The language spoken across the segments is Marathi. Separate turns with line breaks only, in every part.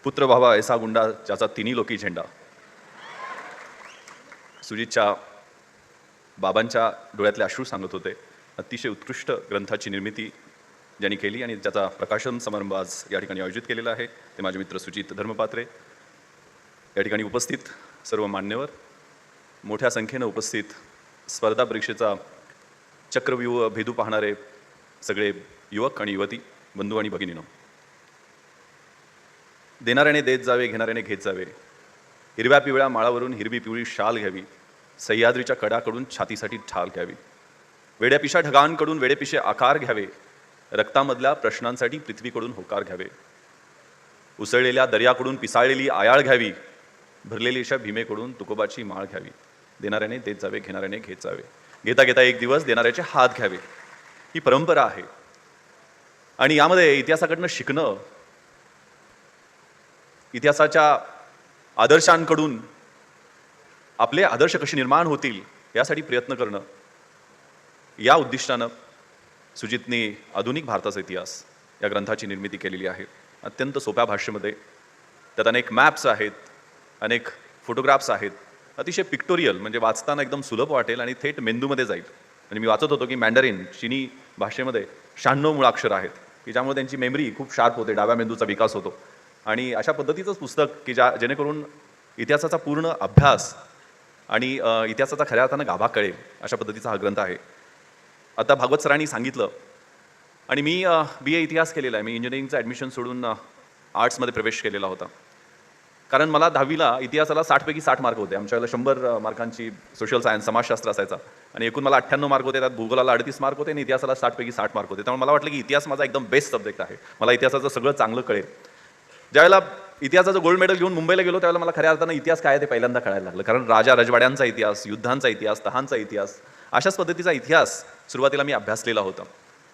पुत्र व्हावा ऐसा गुंडा ज्याचा तिन्ही लोकी झेंडा. सुजितच्या बाबांच्या डोळ्यातले अश्रू सांगत होते. अतिशय उत्कृष्ट ग्रंथाची निर्मिती ज्यांनी केली आणि त्याचा प्रकाशन समारंभ आज या ठिकाणी आयोजित केलेला आहे ते माझे मित्र सुजित धर्मपात्रे. या ठिकाणी उपस्थित सर्व मान्यवर, मोठ्या संख्येनं उपस्थित स्पर्धा परीक्षेचा चक्रव्यूह भेदू पाहणारे सगळे युवक आणि युवती, बंधू आणि भगिनीनो. देणाऱ्याने देत जावे, घेणाऱ्याने घेत जावे. हिरव्या पिवळ्या माळावरून हिरवी पिवळी शाल घ्यावी. सह्याद्रीच्या कडाकडून छातीसाठी ठाल घ्यावी. वेड्यापिशा ढगांकडून वेडेपिशे आकार घ्यावे. रक्तामधल्या प्रश्नांसाठी पृथ्वीकडून होकार घ्यावे. उसळलेल्या दर्याकडून पिसाळलेली आयाळ घ्यावी. भरलेली अशा भीमेकडून तुकोबाची माळ घ्यावी. देणाऱ्याने देत जावे, घेणाऱ्याने घेत जावे. घेता घेता एक दिवस देणाऱ्याचे हात घ्यावे. ही परंपरा आहे आणि यामध्ये इतिहासाकडनं शिकणं, इतिहासाच्या आदर्शांकडून आपले आदर्श कसे निर्माण होतील यासाठी प्रयत्न करणं, या उद्दिष्टानं सुजितने आधुनिक भारताचा इतिहास या ग्रंथाची निर्मिती केलेली आहे. अत्यंत सोप्या भाषेमध्ये. त्यात अनेक मॅप्स आहेत, अनेक फोटोग्राफ्स आहेत. अतिशय पिक्टोरियल, म्हणजे वाचताना एकदम सुलभ वाटेल आणि थेट मेंदूमध्ये जाईल. म्हणजे मी वाचत होतो की मॅन्डरिन चीनी भाषेमध्ये 96 मूळाक्षर आहेत की ज्यामुळे त्यांची मेमरी खूप शार्प होते, डाव्या मेंदूचा विकास होतो. आणि अशा पद्धतीचंच पुस्तक की जेणेकरून इतिहासाचा पूर्ण अभ्यास आणि इतिहासाचा खऱ्या अर्थानं गाभा कळेल अशा पद्धतीचा हा ग्रंथ आहे. आता भागवत सरांनी सांगितलं आणि मी BA इतिहास केलेला आहे. मी इंजिनिअरिंगचं ॲडमिशन सोडून आर्ट्समध्ये प्रवेश केलेला होता. कारण मला 10वीला इतिहासाला 60 पैकी 60 मार्क होते. आमच्याकडे 100 मार्कांची सोशल सायन्स समाजशास्त्र असायचा आणि एकूण मला 98 मार्क होते. त्यात भूगोलाला 38 मार्क होते आणि इतिहासाला 60 पैकी 60 मार्क होते. त्यामुळे मला वाटलं की इतिहास माझा एकदम बेस्ट सब्जेक्ट आहे, मला इतिहासाचं सगळं चांगलं कळेल. ज्यावेळेला इतिहासाचं गोल्ड मेडल घेऊन मुंबईला गेलो त्यावेळेला मला खऱ्या अर्थानं इतिहास काय आहे ते पहिल्यांदा कळायला लागलं. कारण राजा रजवाड्यांचा इतिहास, युद्धांचा इतिहास, तहांचा इतिहास, अशाच पद्धतीचा इतिहास सुरुवातीला मी अभ्यासलेला होता.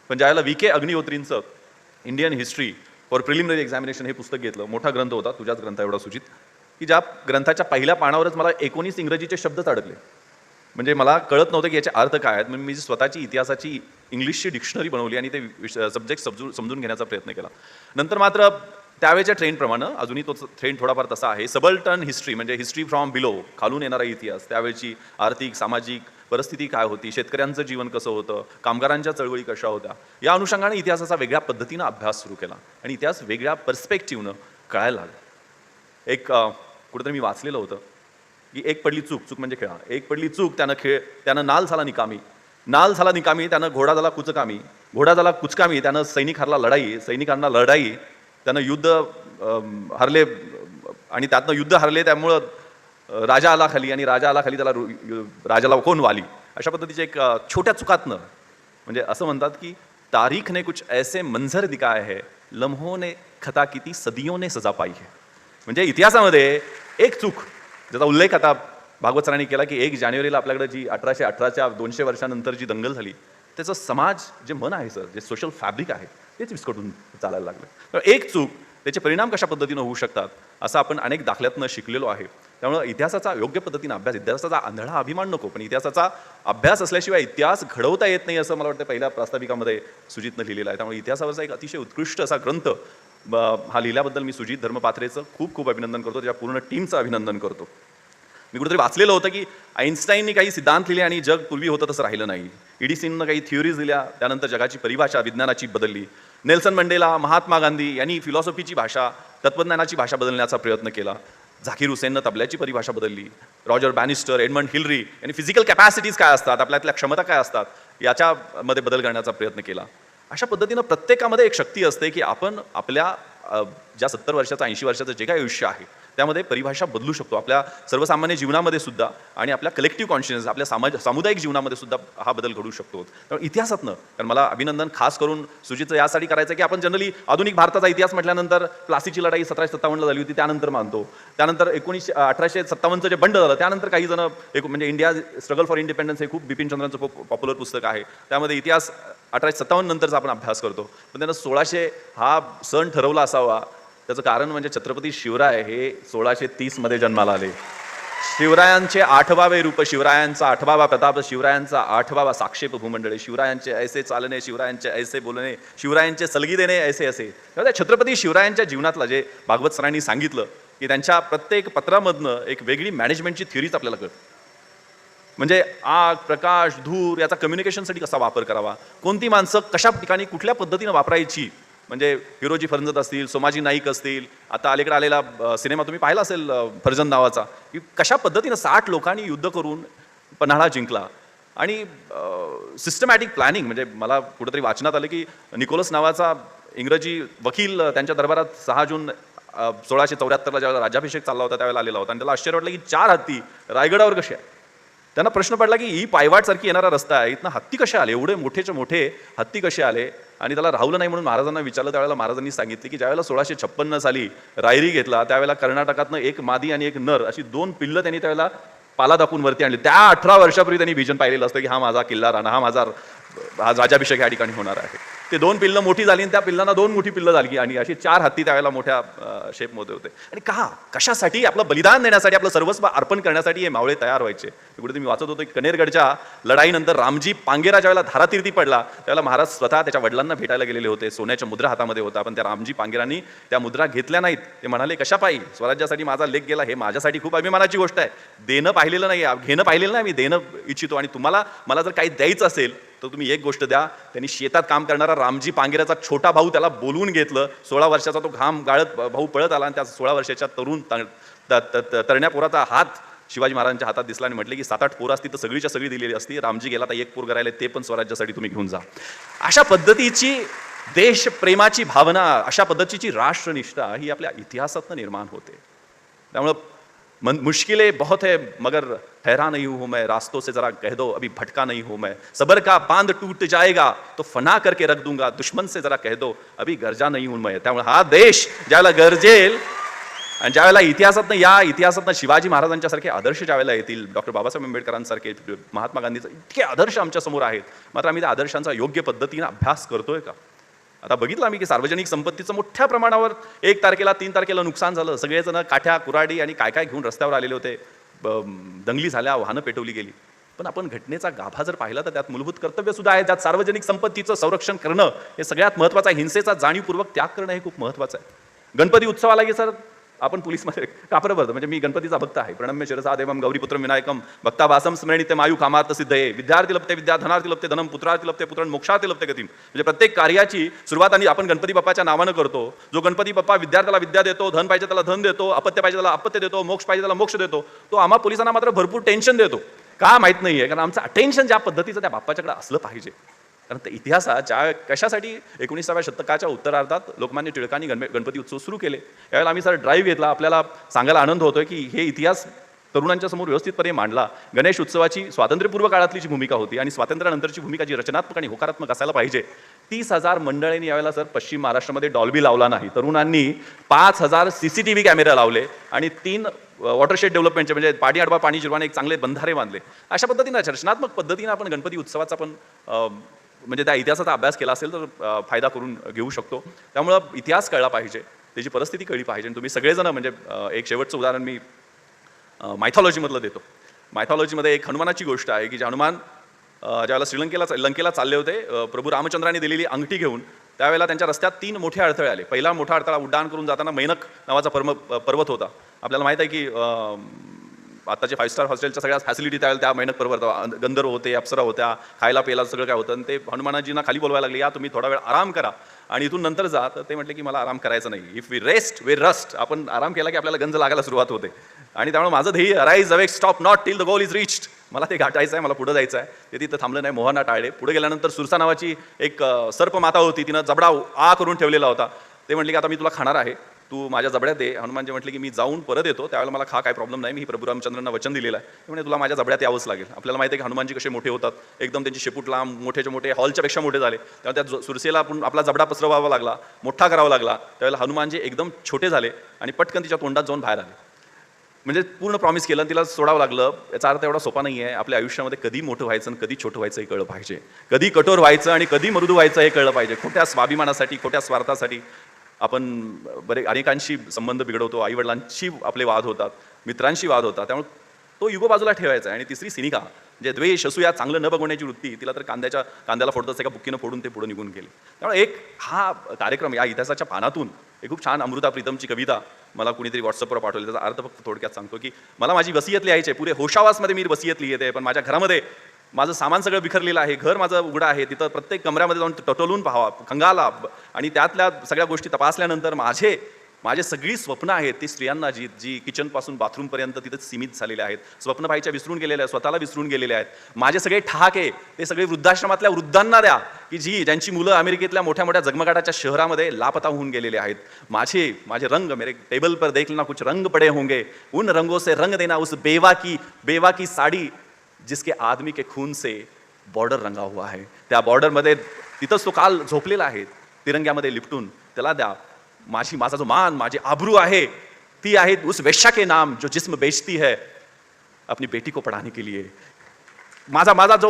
पण ज्यावेळेला VK अग्निहोत्रींचं Indian history for preliminary examination हे पुस्तक घेतलं, मोठा ग्रंथ होता, तुझ्याच ग्रंथा एवढा सुजित, की ज्या ग्रंथाच्या पहिल्या पानावरच मला 19 इंग्रजीचे शब्दच अडकले. म्हणजे मला कळत नव्हतं की याचे अर्थ काय आहेत. म्हणून मी स्वतःची इतिहासाची इंग्लिशची डिक्शनरी बनवली आणि ते सब्जेक्ट समजून घेण्याचा प्रयत्न केला. नंतर मात्र त्यावेळेच्या ट्रेंडप्रमाणे अजूनही तो ट्रेंड थोडाफार तसा आहे. सबल्टन हिस्ट्री म्हणजे हिस्ट्री फ्रॉम बिलो, खालून येणारा इतिहास, त्यावेळची आर्थिक सामाजिक परिस्थिती काय होती, शेतकऱ्यांचं जीवन कसं होतं, कामगारांच्या चळवळी कशा होत्या, या अनुषंगाने इतिहासाचा वेगळ्या पद्धतीनं अभ्यास सुरू केला आणि इतिहास वेगळ्या पर्स्पेक्टिव्हनं कळायला लागला. एक कुठेतरी मी वाचलेलं होतं की एक पडली चूक, चूक म्हणजे खेळा, एक पडली चूक, त्यानं नाल झाला निकामी, नाल झाला निकामी, त्यानं घोडा झाला कुचकामी, घोडा झाला कुचकामी, त्यानं सैनिक हरला लढाई, सैनिकांना लढाई, त्यानं युद्ध हरले आणि त्यातनं युद्ध हरले, त्यामुळं राजा आला खाली आणि राजा आला खाली, त्याला राजाला कोण वाली. अशा पद्धतीचे एक छोट्या चुकातनं, म्हणजे असं म्हणतात की तारीख ने कुछ ऐसे मंजर दिखाए है, लम्हों ने खता किती सदियों ने सजा पाई है. म्हणजे इतिहासामध्ये एक चूक, ज्याचा उल्लेख आता भागवत सरांनी केला की 1 जानेवारीला आपल्याकडे जी 1818च्या 200 वर्षानंतर जी दंगल झाली, त्याचं समाज जे मन आहे सर, जे सोशल फॅब्रिक आहे तेच विस्कटून चालायला लागलं. तर एक चूक, त्याचे परिणाम कशा पद्धतीनं होऊ शकतात असं आपण अनेक दाखल्यातनं शिकलेलो आहे. त्यामुळे इतिहासाचा योग्य पद्धतीनं अभ्यास, इतिहासाचा आंधळा अभिमान नको, पण इतिहासाचा अभ्यास असल्याशिवाय इतिहास घडवता येत नाही असं मला वाटतं पहिल्या प्रास्ताविकामध्ये सुजितनं लिहिलेलं आहे. त्यामुळे इतिहासावरचा एक अतिशय उत्कृष्ट असा ग्रंथ हा लिहिल्याबद्दल मी सुजित धर्मपात्रेचं खूप खूप अभिनंदन करतो, त्याच्या पूर्ण टीमचं अभिनंदन करतो. मी कुठेतरी वाचलेलं होतं की आईन्स्टाईननी काही सिद्धांत लिहिले आणि जग पूर्वी होतं तसं राहिलं नाही. एडिसननं काही थिअरीज दिल्या, त्यानंतर जगाची परिभाषा विज्ञानाची बदलली. नेल्सन मंडेला, महात्मा गांधी यांनी फिलॉसॉफीची भाषा, तत्त्वज्ञानाची भाषा बदलण्याचा प्रयत्न केला. झाकीर हुसेननं तबल्याची परिभाषा बदलली. रॉजर बॅनिस्टर, एडमंड हिलरी यांनी फिजिकल कॅपॅसिटीज काय असतात, आपल्यातल्या क्षमता काय असतात याच्यामध्ये बदल करण्याचा प्रयत्न केला. अशा पद्धतीनं प्रत्येकामध्ये एक शक्ती असते की आपण आपल्या ज्या 70 वर्षाचं 80 वर्षाचं जे काही आयुष्य आहे त्यामध्ये परिभाषा बदलू शकतो. आपल्या सर्वसामान्य जीवनामध्ये सुद्धा आणि आपल्या कलेक्टिव्ह कॉन्शियस, आपल्या सामुदायिक जीवनामध्ये सुद्धा हा बदल घडू शकतो. त्यामुळे इतिहासातनं, कारण मला अभिनंदन खास करून सुजितचं यासाठी करायचं की आपण जनरली आधुनिक भारताचा इतिहास म्हटल्यानंतर प्लासीची लढाई 1757ला झाली होती त्यानंतर मानतो. त्यानंतर 1857चं जे बंड झालं त्यानंतर काही जण म्हणजे इंडिया स्ट्रगल फॉर इंडिपेंडन्स हे खूप बिपिनचंद्रांचं पॉप्युलर पुस्तक आहे, त्यामध्ये इतिहास 1857 नंतरचा आपण अभ्यास करतो. पण त्यानं 1600 हा सण ठरवला असावा. त्याचं कारण म्हणजे छत्रपती शिवराय हे 1630 मध्ये जन्माला आले. शिवरायांचे 8वावे रूप, शिवरायांचा 8वावा प्रताप, शिवरायांचा 8वावा साक्षेप भूमंडळे, शिवरायांचे ऐसे चालणे, शिवरायांचे ऐसे बोलणे, शिवरायांचे सलगी देणे ऐसे असे. तेव्हा त्या छत्रपती शिवरायांच्या जीवनातला जे भागवत सरांनी सांगितलं की त्यांच्या प्रत्येक पत्रामधनं एक वेगळी मॅनेजमेंटची थिअरीच आपल्याला कळते. म्हणजे आग, प्रकाश, धूर याचा कम्युनिकेशनसाठी कसा वापर करावा, कोणती माणसं कशा ठिकाणी कुठल्या पद्धतीनं वापरायची. म्हणजे हिरोजी फर्जंद असतील, सोमाजी नाईक असतील, आता अलीकडे आलेला सिनेमा तुम्ही पाहिला असेल फर्जंद नावाचा, की कशा पद्धतीनं 60 लोकांनी युद्ध करून पन्हाळा जिंकला. आणि सिस्टमॅटिक प्लॅनिंग, म्हणजे मला कुठेतरी वाचनात आलं की निकोलस नावाचा इंग्रजी वकील त्यांच्या दरबारात 6 जून 1674ला ज्यावेळेला राज्याभिषेक चालला होता त्यावेळेला आलेला होता आणि त्याला आश्चर्य वाटलं की 4 हत्ती रायगडावर कसे आहे. त्यांना प्रश्न पडला की ही पायवाटसारखी येणारा रस्ता आहे, इथनं हत्ती कसे आले, एवढे मोठेचे मोठे हत्ती कसे आले. आणि त्याला राहुलं नाही म्हणून महाराजांना विचारलं. त्यावेळेला महाराजांनी सांगितले की ज्यावेळेला 1656 साली रायरी घेतला त्यावेळेला कर्नाटकातनं एक मादी आणि एक नर अशी 2 पिल्लं त्यांनी त्यावेळेला पाला दाखवून वरती आणली. त्या 18 वर्षापूर्वी त्यांनी विजन पाहिलेलं असतं की हा माझा किल्ला राणा, हा राज्याभिषेक या ठिकाणी होणार आहे. ते 2 पिल्लं मोठी झाली आणि त्या पिल्लांना 2 मोठी पिल्लं झाली आणि अशी 4 हत्ती त्यावेळेला मोठ्या शेपमध्ये होते. आणि कशासाठी, आपलं बलिदान देण्यासाठी, आपलं सर्वस्व अर्पण करण्यासाठी हे मावळे तयार व्हायचे. कुठे मी वाचत होतो की कनेरगडच्या लढाईनंतर रामजी पांगेरा ज्यावेळेला धारातीर्थी पडला त्यावेळेला महाराज स्वतः त्याच्या वडिलांना भेटायला गेलेले होते. सोन्याच्या मुद्रा हातामध्ये होता, पण त्या रामजी पांगेरांनी त्या मुद्रा घेतल्या नाहीत. ते म्हणाले कशापायी, स्वराज्यासाठी माझा लेख गेला, हे माझ्यासाठी खूप अभिमानाची गोष्ट आहे. देणं पाहिलेलं नाही, घेणं पाहिलेलं नाही, मी देणं इच्छितो. आणि तुम्हाला मला जर काही द्यायचं असेल तर तुम्ही एक गोष्ट द्या. त्यांनी शेतात काम करणारा रामजी पांगेराचा छोटा भाऊ त्याला बोलवून घेतलं. 16 वर्षाचा तो घाम गाळत भाऊ पळत आला आणि त्या 16 वर्षाच्या तरुण तरण्या पोराचा हात शिवाजी महाराजांच्या हातात दिसला आणि म्हटले की 7-8 पोरं असती तर सगळीच्या सगळी दिलेली असती. रामजी गेला तर एक पोर करायला, ते पण स्वराज्यासाठी तुम्ही घेऊन जा. अशा पद्धतीची देशप्रेमाची भावना, अशा पद्धतीची राष्ट्रनिष्ठा ही आपल्या इतिहासातनं निर्माण होते. त्यामुळं मुश्किलें बहुत है मगर ठहरा नहीं हूं मैं, रास्तों से जरा कह दो अभी भटका नहीं हूं मैं, सबर का बांध टूट जाएगा तो फना करके रख दूंगा, दुश्मन से जरा कह दो अभी गरजा नहीं हूं मैं. त्यामुळे हा देश ज्यावेळेला गरजेल आणि ज्यावेळेला इतिहासातनं शिवाजी महाराजांच्या सारखे आदर्श ज्यावेळेला येतील, डॉक्टर बाबासाहेब आंबेडकरांसारखे, महात्मा गांधीचं इतके आदर्श आमच्या समोर आहेत, मात्र आम्ही त्या आदर्शांचा योग्य पद्धतीने अभ्यास करतोय का. आता बघितलं आम्ही की सार्वजनिक संपत्तीचं मोठ्या प्रमाणावर 1 तारखेला 3 तारखेला नुकसान झालं. सगळेजण काठ्या कुऱ्हाडी आणि काय घेऊन रस्त्यावर आलेले होते. दंगली झाल्या, वाहनं पेटवली गेली. पण आपण घटनेचा गाभा जर पाहिला तर त्यात मूलभूत कर्तव्य सुद्धा आहे. त्यात सार्वजनिक संपत्तीचं संरक्षण करणं हे सगळ्यात महत्त्वाचं आहे. हिंसेचा जाणीवपूर्वक त्याग करणं हे खूप महत्त्वाचं आहे. गणपती उत्सवाला की सर आपण पोलीसमध्ये कापरं भरतो. म्हणजे मी गणपतीचा भक्त आहे. प्रणम्य शिरसा देवम गौरीपुत्रम विनायकम भक्तावासम स्मरणिते मायू कामार्थ सिद्धये, विद्यार्थी लभते विद्या, धनार्थी लभते धनम, पुत्रार्थी लभते पुत्रन, मोक्षार्थी लभते गतिम. म्हणजे प्रत्येक कार्याची सुरुवात आणि आपण गणपती बाप्पाच्या नावानं करतो. जो गणपती बाप्पा विद्यार्थ्याला विद्या देतो, धन पाहिजे त्याला धन देतो, अपत्य पाहिजे त्याला अपत्य देतो, मोक्ष पाहिजे त्याला मोक्ष देतो, तो आम्हा पोलिसांना मात्र भरपूर टेन्शन देतो. का माहीत नाहीये, कारण आमचं अटेन्शन ज्या पद्धतीचं त्या बाप्पाच्याकडे असलं पाहिजे. कारण इतिहासात कशासाठी 19व्या शतकाच्या उत्तरार्धात लोकमान्य टिळकांनी गणपती उत्सव सुरू केले. यावेळेला आम्ही सर ड्राईव्ह घेतला. आपल्याला सांगायला आनंद होतोय की हे इतिहास तरुणांच्या समोर व्यवस्थितपणे मांडला. गणेश उत्सवाची स्वातंत्र्यपूर्व काळातली जी भूमिका होती आणि स्वातंत्र्यानंतरची भूमिका जी रचनात्मक आणि होकारात्मक असायला पाहिजे. 30,000 मंडळींनी यावेळेला सर पश्चिम महाराष्ट्रामध्ये डॉल्बी लावला नाही. तरुणांनी 5,000 CCTV कॅमेरा लावले आणि 3 वॉटरशेड डेव्हलपमेंटचे म्हणजे पाणी अडवा पाणी जिरवाने एक चांगले बंधारे बांधले. अशा पद्धतीनं रचनात्मक पद्धतीनं आपण गणपती उत्सवाचा पण म्हणजे त्या इतिहासाचा अभ्यास केला असेल तर फायदा करून घेऊ शकतो. त्यामुळं इतिहास कळला पाहिजे, त्याची परिस्थिती कळली पाहिजे. तुम्ही सगळेजण म्हणजे एक शेवटचं उदाहरण मी मायथॉलॉजीमधलं देतो. मायथॉलॉजीमध्ये एक हनुमानाची गोष्ट आहे की जे हनुमान ज्यावेळेला लंकेला चालले होते प्रभू रामचंद्रांनी दिलेली अंगठी घेऊन, त्यावेळेला त्यांच्या रस्त्यात 3 मोठे अडथळे आले. पहिला मोठा अडथळा उड्डाण करून जाताना मैनक नावाचा पर्वत होता. आपल्याला माहीत आहे की आताचे 5 स्टार हॉस्टेलच्या सगळ्या फॅसिलिटी त्यावेळेला त्या मैनक पर्वत, गंधर्व होते, अप्सरा होत्या, खायला प्यायला सगळं काय होतं. आणि ते हनुमानाजींना खाली बोलवायला लागले, या तुम्ही थोडा वेळ आराम करा आणि इथून नंतर जा. तर ते म्हटले की मला आराम करायचा नाही. If we rest we rust. आपण आराम केला की आपल्याला गंज लागायला सुरुवात होते. आणि त्यामुळे माझं ध्येय rise awake stop not till the goal is reached. मला ते गाठायचं आहे, मला पुढे जायचं आहे. ते तिथं थांबलं नाही, मोहाना टाळले. पुढे गेल्यानंतर सुरसा नावाची एक सर्प माता होती, तिनं जबडा करून ठेवलेला होता. ते म्हटले की आता मी तुला खाणार आहे, तू माझ्या जबड्यात दे. हनुमानजी म्हटले की मी जाऊन परत येतो, त्यावेळेला मला काय प्रॉब्लेम नाही, मी प्रभू रामचंद्रांना वचन दिलेलं आहे. म्हणजे तुला माझ्या जबड्यात यावंच लागेल. आपल्याला माहिती आहे की हनुमानजी कसे मोठे होतात, एकदम त्यांची शेपूट लांब, मोठेचे मोठे, हॉलच्या पेक्षा मोठे झाले. तेव्हा त्या सुरसेला आपण आपला जबडा पसरवावा लागला, मोठा करावा लागला. त्यावेळेला हनुमानजी एकदम छोटे झाले आणि पटकन तिच्या तोंडात जाऊन बाहेर आले. म्हणजे पूर्ण प्रॉमिस केलं, तिला सोडावं लागलं. याचा अर्थ एवढा सोपा नाही आहे. आपल्या आयुष्यामध्ये कधी मोठं व्हायचं आणि कधी छोटं व्हायचं हे कळलं पाहिजे. कधी कठोर व्हायचं आणि कधी मृदू व्हायचं हे कळलं पाहिजे. खोट्या स्वाभिमानासाठी, खोट्या स्वार्थासाठी आपण अनेकांशी संबंध बिघडवतो. आईवडिलांशी आपले वाद होतात, मित्रांशी वाद होतात. त्यामुळे तो युगो बाजूला ठेवायचा आहे. आणि तिसरी सिनिका, जे द्वेष, असूया, चांगलं न बघण्याची वृत्ती, तिला तर कांद्याला फोडतच एका बुक्कीनं फोडून ते पुढे निघून गेले. त्यामुळे एक हा कार्यक्रम या इतिहासाच्या पानातून एक खूप छान अमृता प्रीतमची कविता मला कुणीतरी व्हॉट्सअपवर पाठवली. त्याचा अर्थ फक्त थोडक्यात सांगतो की मला माझी वसियत लिहायची आहे. पुरे होशावासमध्ये मी वसियत लिहिते, पण माझ्या घरामध्ये माझं सामान सगळं बिखरलेलं आहे. घर माझं उघडं आहे. तिथं प्रत्येक कमऱ्यामध्ये जाऊन टटोलून पाहावा, खंगाला, आणि त्यातल्या सगळ्या गोष्टी तपासल्यानंतर माझे सगळी स्वप्न आहेत ती स्त्रियांना जी किचनपासून बाथरूमपर्यंत तिथे सीमित झालेले आहेत. स्वप्न पाहायच्या विसरून गेलेल्या आहेत, स्वतःला विसरून गेलेले आहेत. माझे सगळे ठहाके ते सगळे वृद्धाश्रमातल्या वृद्धांना द्या की ज्यांची मुलं अमेरिकेतल्या मोठ्या मोठ्या जगमगाटाच्या शहरामध्ये लापता होऊन गेलेले आहेत. माझे रंग, मेरे टेबल पर देखना कुछ रंग पडे होंगे, उन रंगों से रंग देना उस बेवा की साडी जिसके आदमी के खून से बॉर्डर रंगा हुआ है. त्या बॉर्डरमध्ये तिथंच तो काल झोपलेला आहे तिरंग्यामध्ये लिपटून, त्याला द्या. माझा जो मान, माझी आबरू आहे ती आहे उस वेश्या के नाम जो जिस्म बेचती है अपनी बेटी को पढ़ाने के लिए. माझा जो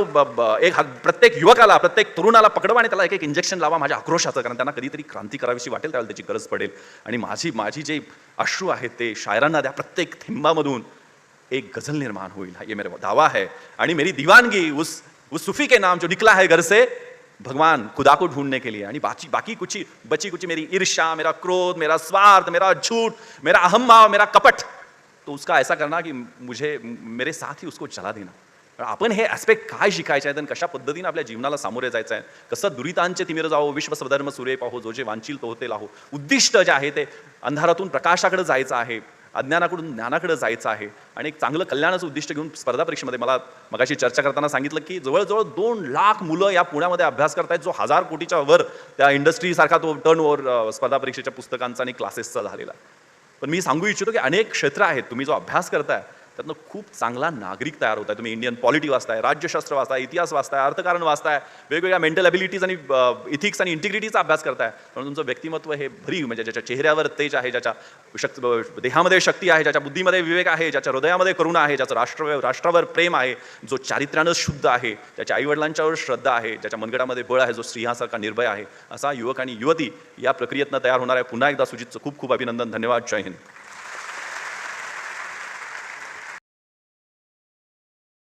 एक प्रत्येक युवकाला, प्रत्येक तरुणाला पकडवा आणि त्याला एक इंजेक्शन लावा माझ्या आक्रोशाचं, कारण त्यांना कधीतरी क्रांती करावीशी वाटेल, त्यावेळेला त्याची गरज पडेल. आणि माझी जे अश्रू आहेत ते शायरांना द्या. प्रत्येक थेंबामधून एक गजल निर्माण होईल, ये मेरा दावा है. आणि मेरी दीवानगी उस सूफी के नाम जो निकला है घर से भगवान खुदा को ढूंढने के लिए. आणि बाकी बची कुछ मेरी ईर्ष्या, मेरा क्रोध, मेरा स्वार्थ, मेरा झूठ, मेरा अहंभाव, मेरा कपट, तो उसका ऐसा करना की मेरे साथ ही उसको जला देना. आपण हे ॲस्पेक्ट काय शिकायचे आहेत आणि कशा पद्धतीने आपल्या जीवनाला सामोरे जायचं आहे, कसं दुरितांचे तिमिर जावो, विश्व स्वधर्म सूर्य पाहो, जो जे वांछील तो होते लाहो. उद्दिष्ट जे आहे ते अंधारातून प्रकाशाकडे जायचं आहे, अज्ञानाकडून ज्ञानाकडे जायचं आहे. आणि एक चांगलं कल्याणाचं उद्दिष्ट घेऊन स्पर्धा परीक्षेमध्ये मला मगाशी चर्चा करताना सांगितलं की जवळजवळ 2 लाख मुलं या पुण्यामध्ये अभ्यास करतायत, जो 1000 कोटीच्या वर त्या इंडस्ट्रीसारखा तो टर्नओव्हर स्पर्धा परीक्षेच्या पुस्तकांचा आणि क्लासेसचा झालेला. पण मी सांगू इच्छितो की अनेक क्षेत्र आहेत, तुम्ही जो अभ्यास करताय त्यातनं खूप चांगला नागरिक तयार होत आहे. तुम्ही इंडियन पॉलिटी वाचताय, राज्यशास्त्र वाचताय, इतिहास वाचताय, अर्थकारण वाचताय, वेगवेगळ्या मेंटल ॲबिलिटीज आणि इथिक्स आणि इंटिग्रिटीचा अभ्यास करताय. म्हणून तुमचं व्यक्तिमत्व हे भरीव, म्हणजे ज्याच्या चेहऱ्यावर तेज आहे, ज्याच्या देहामध्ये शक्ती आहे, ज्याच्या बुद्धीमध्ये विवेक आहे, ज्याच्या हृदयामध्ये करुणा आहे, ज्याचं राष्ट्रावर प्रेम आहे, जो चारित्र्यानं शुद्ध आहे, ज्याच्या आईवडिलांच्यावर श्रद्धा आहे, ज्याच्या मनगटामध्ये बळ आहे, जो स्त्रियांसारखा निर्भय आहे, असा युवक आणि युवती या प्रक्रियेतनं तयार होणार आहे. पुन्हा एकदा सुजितचं खूप खूप अभिनंदन. धन्यवाद. जय हिंद.